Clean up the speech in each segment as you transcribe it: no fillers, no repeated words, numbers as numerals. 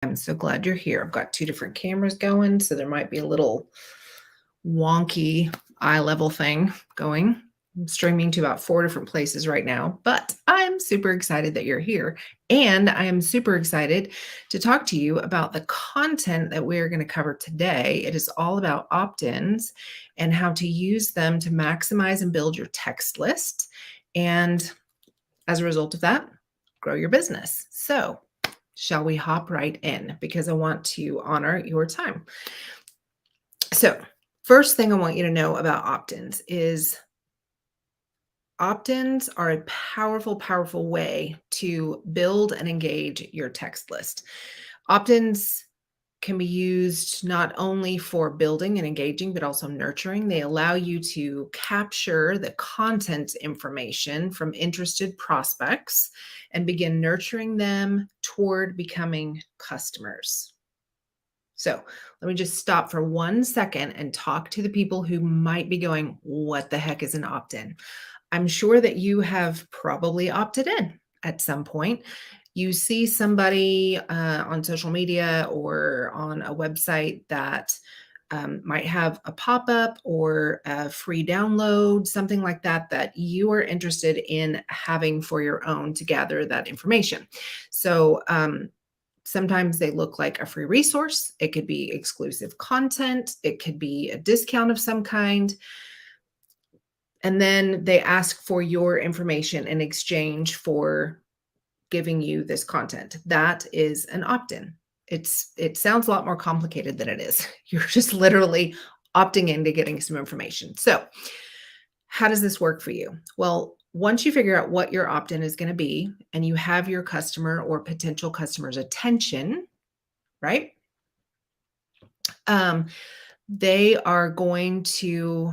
I'm so glad you're here. I've got two different cameras going, so there might be a little wonky eye level thing going. I'm streaming to about 4 different places right now, but I'm super excited that you're here. And I am super excited to talk to you about the content that we're going to cover today. It is all about opt-ins and how to use them to maximize and build your text list. And as a result of that, grow your business. So, shall we hop right in? Because I want to honor your time. So, first thing I want you to know about opt-ins is opt-ins are a powerful, powerful way to build and engage your text list. Opt-ins can be used not only for building and engaging, but also nurturing. They allow you to capture the content information from interested prospects and begin nurturing them toward becoming customers. So let me just stop for 1 second and talk to the people who might be going, what the heck is an opt-in? I'm sure that you have probably opted in at some point. You see somebody on social media or on a website that might have a pop-up or a free download, something like that, that you are interested in having for your own to gather that information. So sometimes they look like a free resource. It could be exclusive content. It could be a discount of some kind. And then they ask for your information in exchange for giving you this content. That is an opt-in. It sounds a lot more complicated than it is. You're just literally opting into getting some information. So, how does this work for you? Well, once you figure out what your opt-in is going to be and you have your customer or potential customer's attention, right? They are going to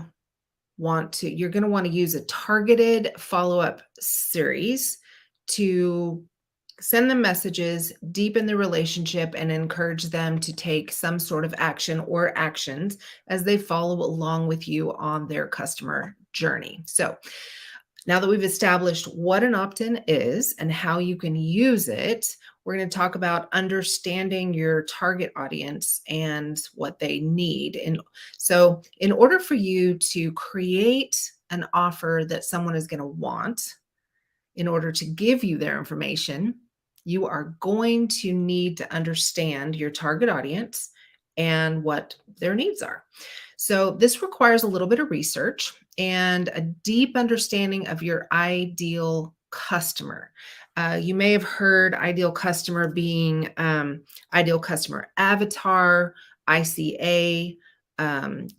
you're going to want to use a targeted follow-up series to send them messages, deepen the relationship, and encourage them to take some sort of action or actions as they follow along with you on their customer journey. So now that we've established what an opt-in is and how you can use it, we're going to talk about understanding your target audience and what they need. And so in order for you to create an offer that someone is going to want, in order to give you their information, you are going to need to understand your target audience and what their needs are. So this requires a little bit of research and a deep understanding of your ideal customer. You may have heard ideal customer being ideal customer avatar, ICA,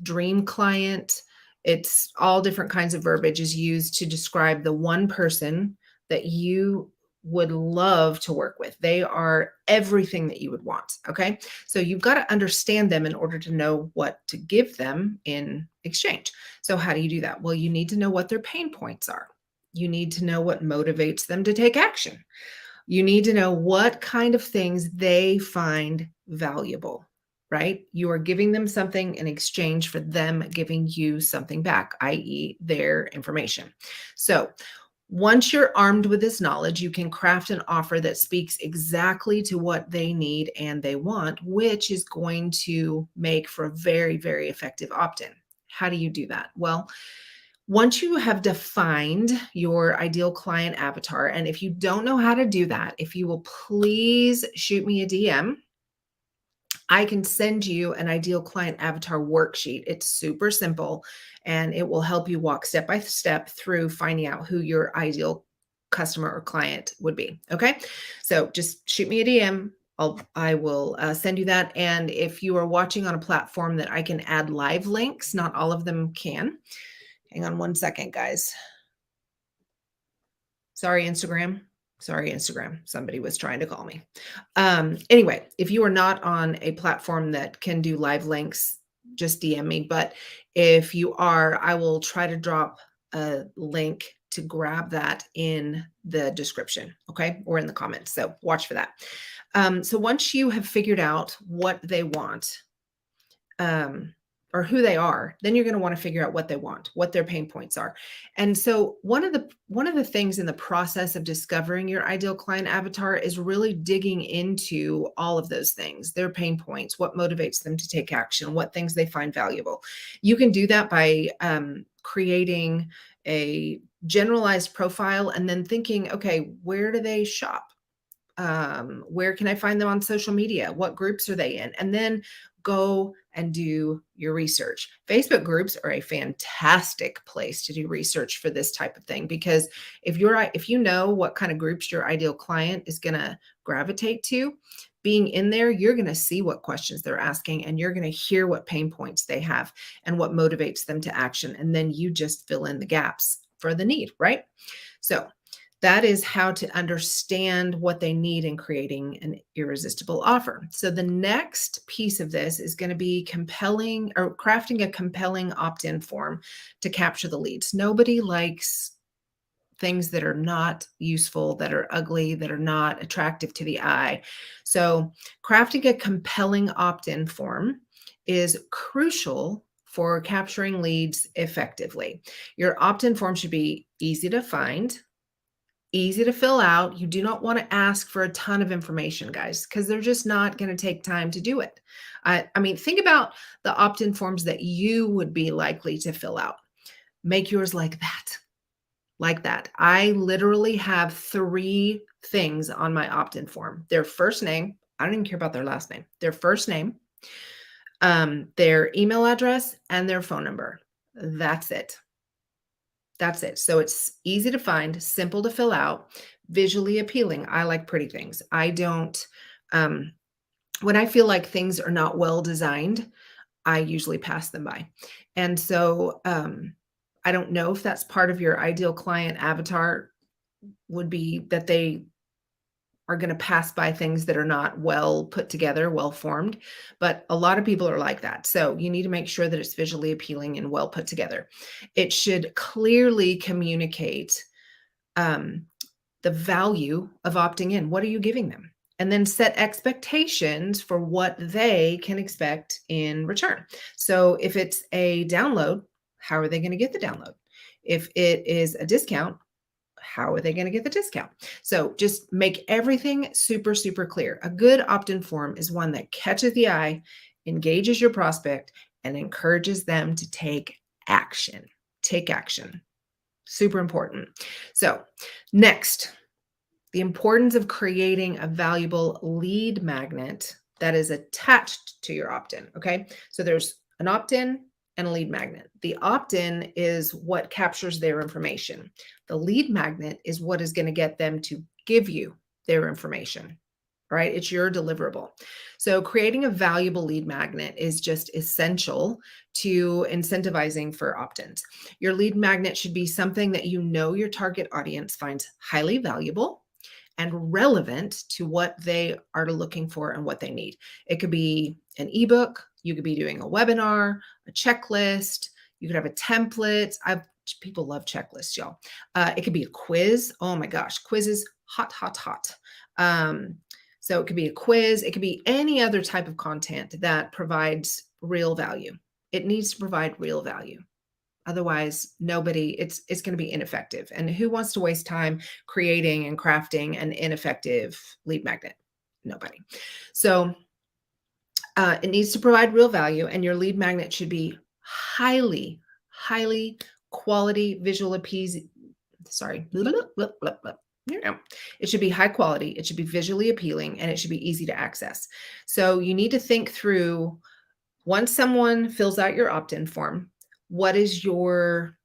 dream client. It's all different kinds of verbiage is used to describe the one person that you would love to work with. They are everything that you would want. Okay. So you've got to understand them in order to know what to give them in exchange. So how do you do that? Well, you need to know what their pain points are. You need to know what motivates them to take action. You need to know what kind of things they find valuable, right? You are giving them something in exchange for them giving you something back, i.e., their information. So once you're armed with this knowledge, you can craft an offer that speaks exactly to what they need and they want, which is going to make for a very, very effective opt-in. How do you do that? Well, once you have defined your ideal client avatar, and if you don't know how to do that, if you will please shoot me a DM, I can send you an ideal client avatar worksheet. It's super simple and it will help you walk step by step through finding out who your ideal customer or client would be. Okay. So just shoot me a DM. I will send you that. And if you are watching on a platform that I can add live links, not all of them can. Hang on 1 second, guys. Sorry, Instagram. Somebody was trying to call me. Anyway, if you are not on a platform that can do live links, just DM me. But if you are, I will try to drop a link to grab that in the description, okay, or in the comments. So watch for that. So once you have figured out what they want, or who they are, then you're going to want to figure out what they want, what their pain points are. And so one of the things in the process of discovering your ideal client avatar is really digging into all of those things, their pain points, what motivates them to take action, what things they find valuable. You can do that by creating a generalized profile and then thinking, okay, where do they shop? Where can I find them on social media? What groups are they in? And then go and do your research. Facebook groups are a fantastic place to do research for this type of thing, because if you know what kind of groups your ideal client is going to gravitate to, being in there, you're going to see what questions they're asking, and you're going to hear what pain points they have and what motivates them to action. And then you just fill in the gaps for the need, right? So that is how to understand what they need in creating an irresistible offer. So the next piece of this is going to be compelling, or crafting a compelling opt-in form to capture the leads. Nobody likes things that are not useful, that are ugly, that are not attractive to the eye. So crafting a compelling opt-in form is crucial for capturing leads effectively. Your opt-in form should be easy to find, easy to fill out. You do not want to ask for a ton of information, guys, because they're just not going to take time to do it. I mean, think about the opt-in forms that you would be likely to fill out. Make yours like that. Like that. I literally have 3 things on my opt-in form. Their first name. I don't even care about their last name. Their first name, their email address, and their phone number. That's it. That's it. So it's easy to find, simple to fill out, visually appealing. I like pretty things. I don't, when I feel like things are not well designed, I usually pass them by. And so I don't know if that's part of your ideal client avatar, would be that they are going to pass by things that are not well put together, well formed. But a lot of people are like that. So you need to make sure that it's visually appealing and well put together. It should clearly communicate the value of opting in. What are you giving them? And then set expectations for what they can expect in return. So if it's a download, how are they going to get the download? If it is a discount, how are they going to get the discount? So just make everything super, super clear. A good opt-in form is one that catches the eye, engages your prospect, and encourages them to take action. Take action. Super important. So next, the importance of creating a valuable lead magnet that is attached to your opt-in. Okay. So there's an opt-in and a lead magnet. The opt-in is what captures their information. The lead magnet is what is going to get them to give you their information, right? It's your deliverable. So creating a valuable lead magnet is just essential to incentivizing for opt-ins. Your lead magnet should be something that you know your target audience finds highly valuable and relevant to what they are looking for and what they need. It could be an ebook, you could be doing a webinar, a checklist, you could have a template. People love checklists, y'all. It could be a quiz. Oh my gosh, quizzes, hot, hot, hot. So it could be a quiz. It could be any other type of content that provides real value. It needs to provide real value. Otherwise, it's going to be ineffective. And who wants to waste time creating and crafting an ineffective lead magnet? Nobody. So it needs to provide real value, and your lead magnet should be highly, highly quality visual appeasing. Sorry. It should be high quality. It should be visually appealing, and it should be easy to access. So you need to think through, once someone fills out your opt-in form, what is your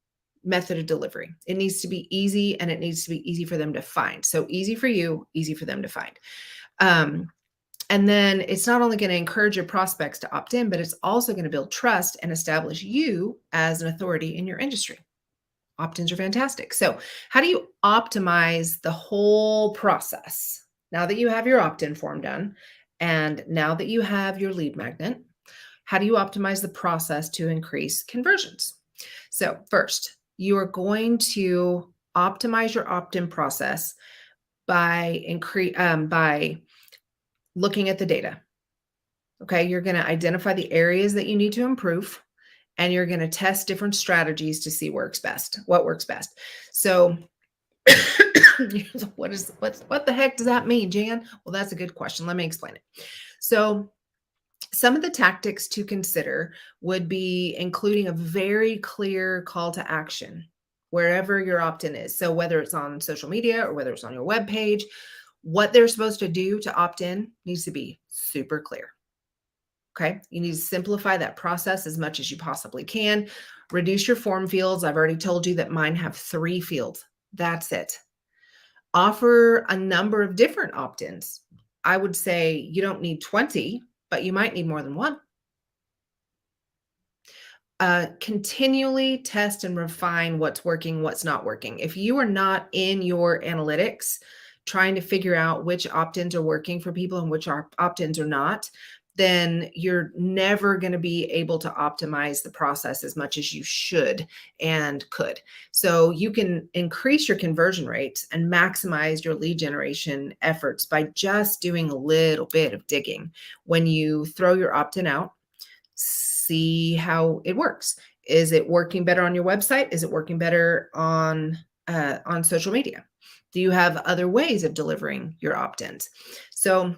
method of delivery? It needs to be easy, and it needs to be easy for them to find. So easy for you, easy for them to find. And then it's not only going to encourage your prospects to opt in, but it's also going to build trust and establish you as an authority in your industry. Opt-ins are fantastic. So how do you optimize the whole process? Now that you have your opt-in form done, and now that you have your lead magnet, how do you optimize the process to increase conversions? So first, you are going to optimize your opt-in process by looking at the data. Okay, you're going to identify the areas that you need to improve. and you're going to test different strategies to see what works best. So what the heck does that mean, Jan? Well, that's a good question. Let me explain it. So some of the tactics to consider would be including a very clear call to action wherever your opt-in is. So whether it's on social media or whether it's on your web page, what they're supposed to do to opt in needs to be super clear. Okay. You need to simplify that process as much as you possibly can. Reduce your form fields. I've already told you that mine have 3 fields. That's it. Offer a number of different opt-ins. I would say you don't need 20, but you might need more than one. Continually test and refine what's working, what's not working. If you are not in your analytics trying to figure out which opt-ins are working for people and which opt-ins are not, then you're never going to be able to optimize the process as much as you should and could. So you can increase your conversion rates and maximize your lead generation efforts by just doing a little bit of digging. When you throw your opt-in out, see how it works. Is it working better on your website? Is it working better on social media? Do you have other ways of delivering your opt-ins? So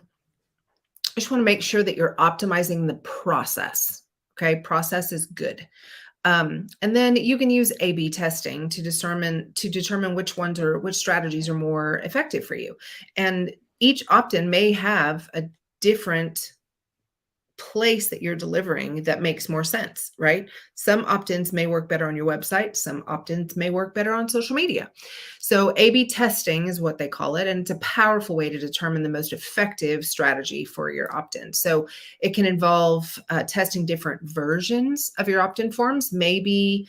I just want to make sure that you're optimizing the process. Okay, process is good. And then you can use A/B testing to determine which strategies are more effective for you. And each opt-in may have a different place that you're delivering that makes more sense, right? Some opt-ins may work better on your website. Some opt-ins may work better on social media. So A/B testing is what they call it. And it's a powerful way to determine the most effective strategy for your opt-in. So it can involve testing different versions of your opt-in forms. Maybe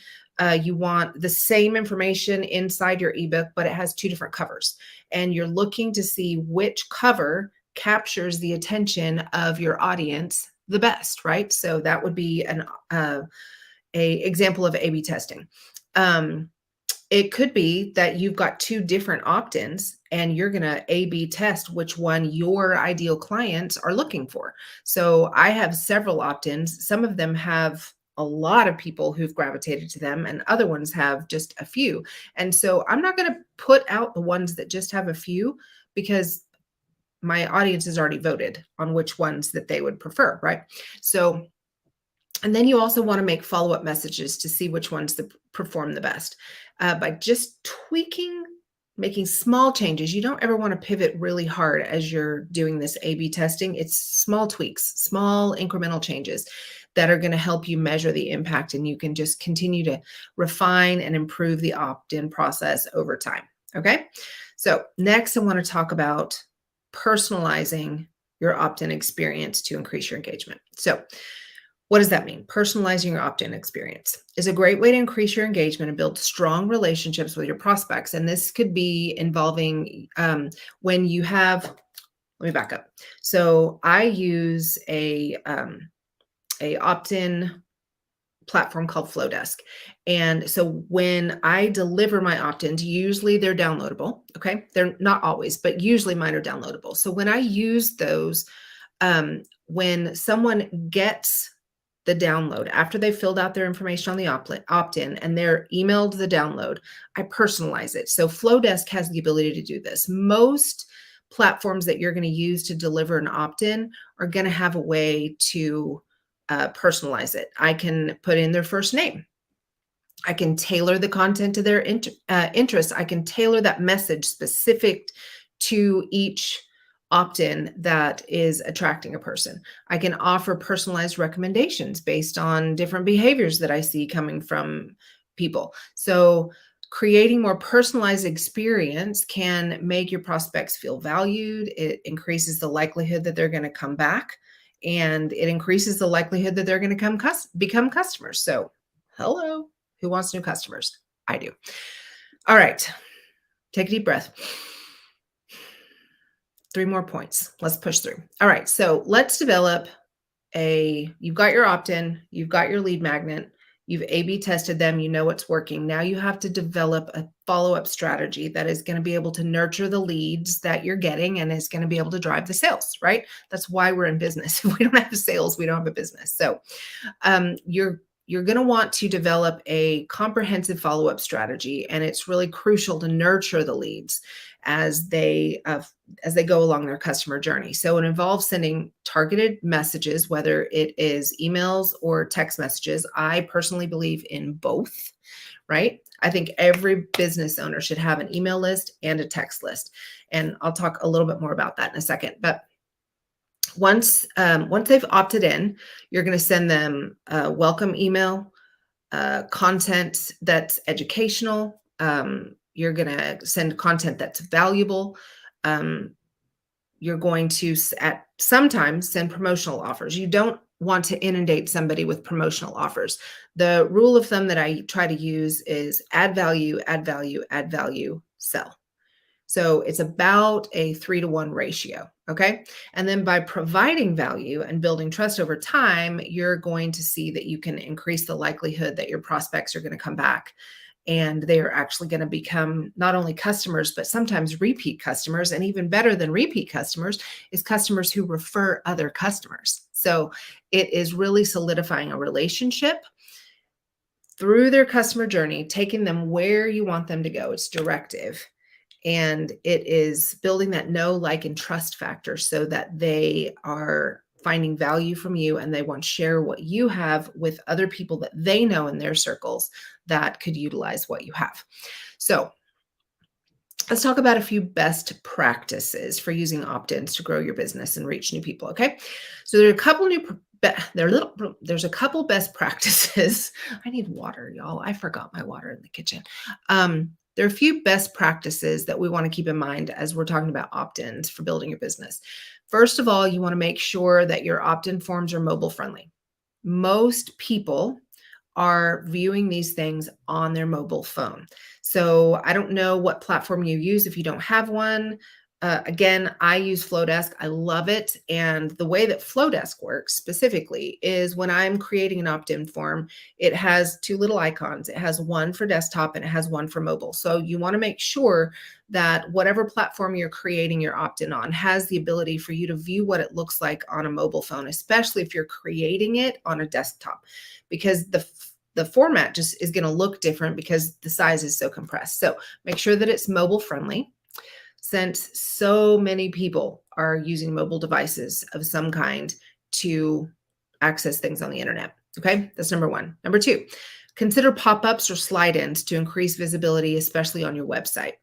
you want the same information inside your ebook, but it has 2 different covers. And you're looking to see which cover captures the attention of your audience the best, right? So that would be a example of A/B testing. It could be that you've got 2 different opt-ins and you're going to A/B test which one your ideal clients are looking for. So I have several opt-ins. Some of them have a lot of people who've gravitated to them and other ones have just a few. And so I'm not going to put out the ones that just have a few because my audience has already voted on which ones that they would prefer, right? So, and then you also want to make follow-up messages to see which ones that perform the best. By just tweaking, making small changes. You don't ever want to pivot really hard as you're doing this A/B testing. It's small tweaks, small incremental changes that are going to help you measure the impact, and you can just continue to refine and improve the opt-in process over time. Okay. So next I want to talk about personalizing your opt-in experience to increase your engagement. So what does that mean? Personalizing your opt-in experience is a great way to increase your engagement and build strong relationships with your prospects. And this could be involving when you have, let me back up. So I use a opt-in platform called Flowdesk. And so when I deliver my opt-ins, usually they're downloadable. Okay. They're not always, but usually mine are downloadable. So when I use those, when someone gets the download after they filled out their information on the opt-in and they're emailed the download, I personalize it. So Flowdesk has the ability to do this. Most platforms that you're going to use to deliver an opt-in are going to have a way to personalize it. I can put in their first name. I can tailor the content to their interests. I can tailor that message specific to each opt-in that is attracting a person. I can offer personalized recommendations based on different behaviors that I see coming from people. So creating more personalized experience can make your prospects feel valued. It increases the likelihood that they're going to come back, and it increases the likelihood that they're going to become customers. So hello, who wants new customers? I do. All right, take a deep breath. 3 more points. Let's push through. All right, so let's develop you've got your opt-in, you've got your lead magnet, you've A/B tested them, you know what's working. Now you have to develop a follow-up strategy that is going to be able to nurture the leads that you're getting and is going to be able to drive the sales, right? That's why we're in business. If we don't have sales, we don't have a business. So you're going to want to develop a comprehensive follow-up strategy, and it's really crucial to nurture the leads as they go along their customer journey. So it involves sending targeted messages, whether it is emails or text messages. I personally believe in both, right? I think every business owner should have an email list and a text list. And I'll talk a little bit more about that in a second. But once they've opted in, you're going to send them a welcome email, content that's educational. You're going to send content that's valuable. Um, you're going to at sometimes send promotional offers. You don't want to inundate somebody with promotional offers. The rule of thumb that I try to use is add value, add value, add value, sell. So it's about a 3-to-1 ratio. Okay. And then by providing value and building trust over time, you're going to see that you can increase the likelihood that your prospects are going to come back, and they are actually going to become not only customers, but sometimes repeat customers. And even better than repeat customers is customers who refer other customers. So it is really solidifying a relationship through their customer journey, taking them where you want them to go. It's directive. And it is building that know, like, and trust factor so that they are finding value from you and they want to share what you have with other people that they know in their circles that could utilize what you have. So let's talk about a few best practices for using opt-ins to grow your business and reach new people. Okay. So there are a couple there's a couple best practices. I need water, y'all. I forgot my water in the kitchen. There are a few best practices that we want to keep in mind as we're talking about opt-ins for building your business. First of all, you want to make sure that your opt-in forms are mobile friendly. Most people are viewing these things on their mobile phone. So I don't know what platform you use if you don't have one. Again, I use Flowdesk. I love it. And the way that Flowdesk works specifically is when I'm creating an opt-in form, it has two little icons. It has one for desktop and it has one for mobile. So you want to make sure that whatever platform you're creating your opt-in on has the ability for you to view what it looks like on a mobile phone, especially if you're creating it on a desktop, because the format just is going to look different because the size is so compressed. So make sure that it's mobile friendly, since so many people are using mobile devices of some kind to access things on the internet. Okay, that's number one. Number two, consider pop-ups or slide-ins to increase visibility, especially on your website.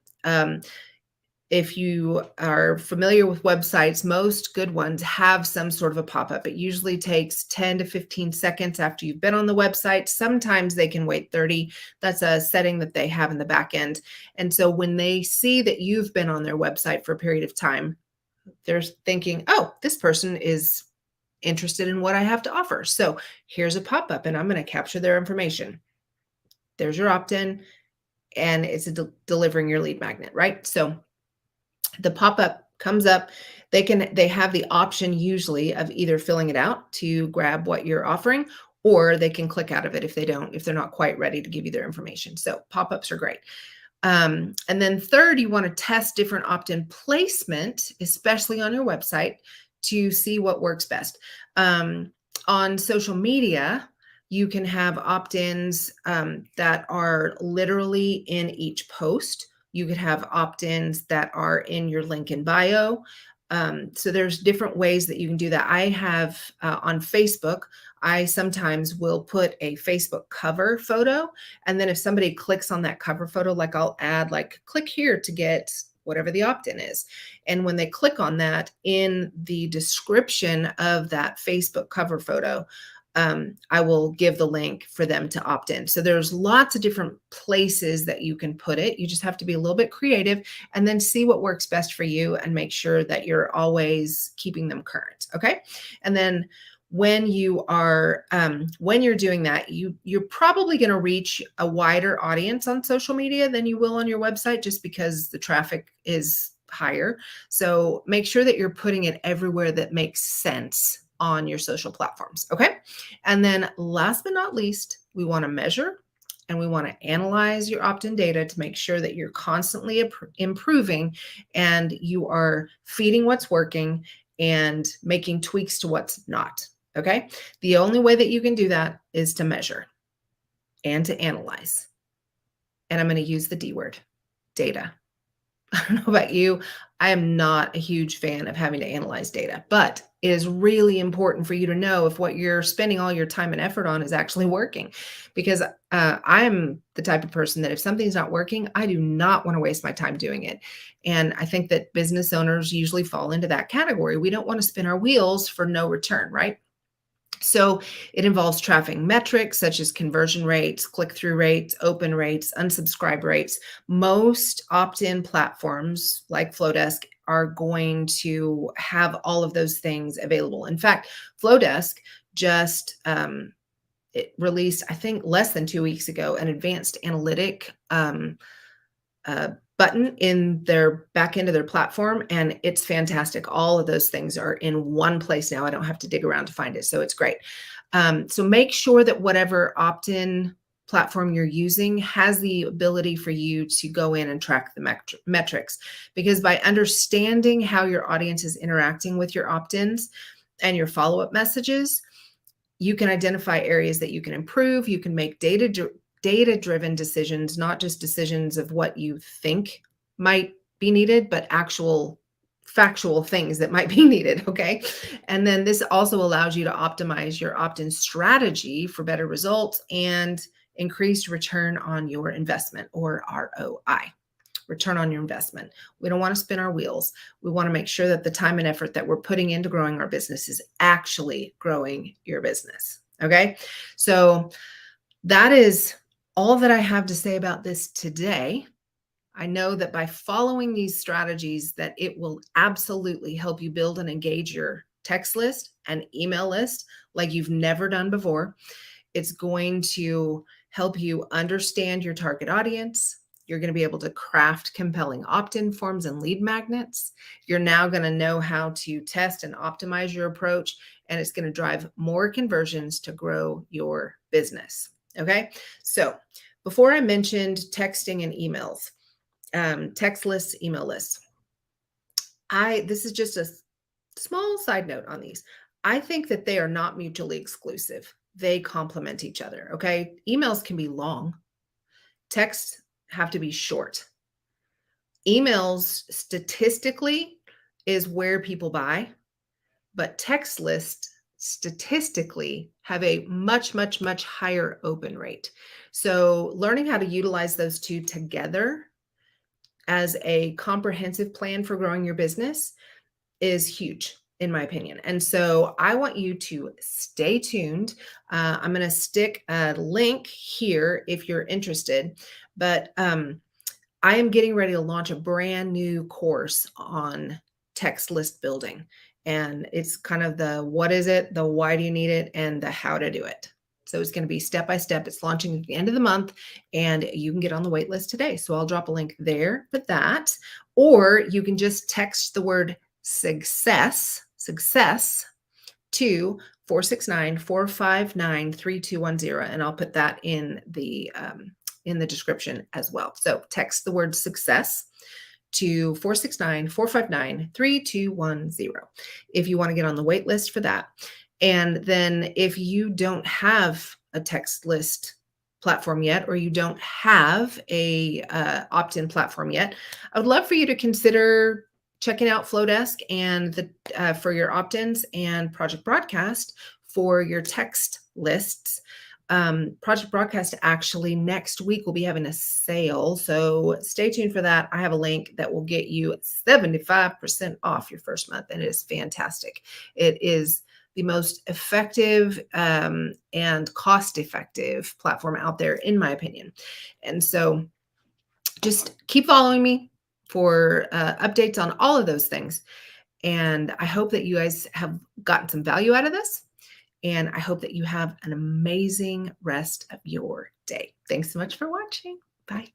If you are familiar with websites, most good ones have some sort of a pop-up. It usually takes 10 to 15 seconds after you've been on the website. Sometimes they can wait 30. That's a setting that they have in the back end. And so when they see that you've been on their website for a period of time, they're thinking, oh, this person is interested in what I have to offer. So here's a pop-up and I'm going to capture their information. There's your opt-in, and it's delivering your lead magnet, right? So the pop-up comes up. They have the option usually of either filling it out to grab what you're offering, or they can click out of it if they're not quite ready to give you their information. So pop-ups are great. And then third, you want to test different opt-in placement, especially on your website, to see what works best. On social media, you can have opt-ins that are literally in each post. You could have opt-ins that are in your link in bio. So there's different ways that you can do that. I have on Facebook, I sometimes will put a Facebook cover photo. And then if somebody clicks on that cover photo, like I'll add click here to get whatever the opt-in is. And when they click on that, in the description of that Facebook cover photo, I will give the link for them to opt in. So there's lots of different places that you can put it. You just have to be a little bit creative and then see what works best for you and make sure that you're always keeping them current. Okay. And then when you're doing that, you're probably going to reach a wider audience on social media than you will on your website, just because the traffic is higher. So make sure that you're putting it everywhere that makes sense on your social platforms. Okay. And then last but not least, we want to measure and we want to analyze your opt-in data to make sure that you're constantly improving and you are feeding what's working and making tweaks to what's not. Okay. The only way that you can do that is to measure. and to analyze. And I'm going to use the D word, data. I don't know about you. I am not a huge fan of having to analyze data, but it is really important for you to know if what you're spending all your time and effort on is actually working. Because I'm the type of person that if something's not working, I do not want to waste my time doing it. And I think that business owners usually fall into that category. We don't want to spin our wheels for no return, right? So it involves tracking metrics such as conversion rates, click-through rates, open rates, unsubscribe rates. Most opt-in platforms like Flowdesk are going to have all of those things available. In fact, Flowdesk just it released, I think, less than 2 weeks ago, an advanced analytic button in their back end of their platform, and it's fantastic. All of those things are in one place now. I don't have to dig around to find it, so it's great. So make sure that whatever opt-in platform you're using has the ability for you to go in and track the metrics, because by understanding how your audience is interacting with your opt-ins and your follow-up messages, you can identify areas that you can improve. You can make data-driven decisions, not just decisions of what you think might be needed, but actual factual things that might be needed. Okay. And then this also allows you to optimize your opt-in strategy for better results and increased return on your investment, or ROI. Return on your investment. We don't want to spin our wheels. We want to make sure that the time and effort that we're putting into growing our business is actually growing your business. Okay. So that is all that I have to say about this today. I know that by following these strategies that it will absolutely help you build and engage your text list and email list like you've never done before. It's going to help you understand your target audience. You're going to be able to craft compelling opt-in forms and lead magnets. You're now going to know how to test and optimize your approach, and it's going to drive more conversions to grow your business. Okay. So before I mentioned texting and emails, text lists, email lists, this is just a small side note on these. I think that they are not mutually exclusive. They complement each other. Okay. Emails can be long. Texts have to be short. Emails statistically is where people buy, but text lists statistically have a much, much, much higher open rate. So learning how to utilize those two together as a comprehensive plan for growing your business is huge, in my opinion. And so I want you to stay tuned. I'm going to stick a link here if you're interested, but I am getting ready to launch a brand new course on text list building. And it's kind of the what is it, the why do you need it, and the how to do it. So it's going to be step by step. It's launching at the end of the month, and you can get on the wait list today. So I'll drop a link there for that. Or you can just text the word success to 469-459-3210. And I'll put that in the description as well. So text the word success to 469-459-3210 if you want to get on the wait list for that. And then if you don't have a text list platform yet, or you don't have a opt-in platform yet, I would love for you to consider checking out Flowdesk and for your opt-ins, and Project Broadcast for your text lists. Project Broadcast actually next week will be having a sale, so stay tuned for that. I have a link that will get you 75% off your first month, and it is fantastic. It is the most effective and cost-effective platform out there, in my opinion. And so just keep following me for updates on all of those things. And I hope that you guys have gotten some value out of this. And I hope that you have an amazing rest of your day. Thanks so much for watching. Bye.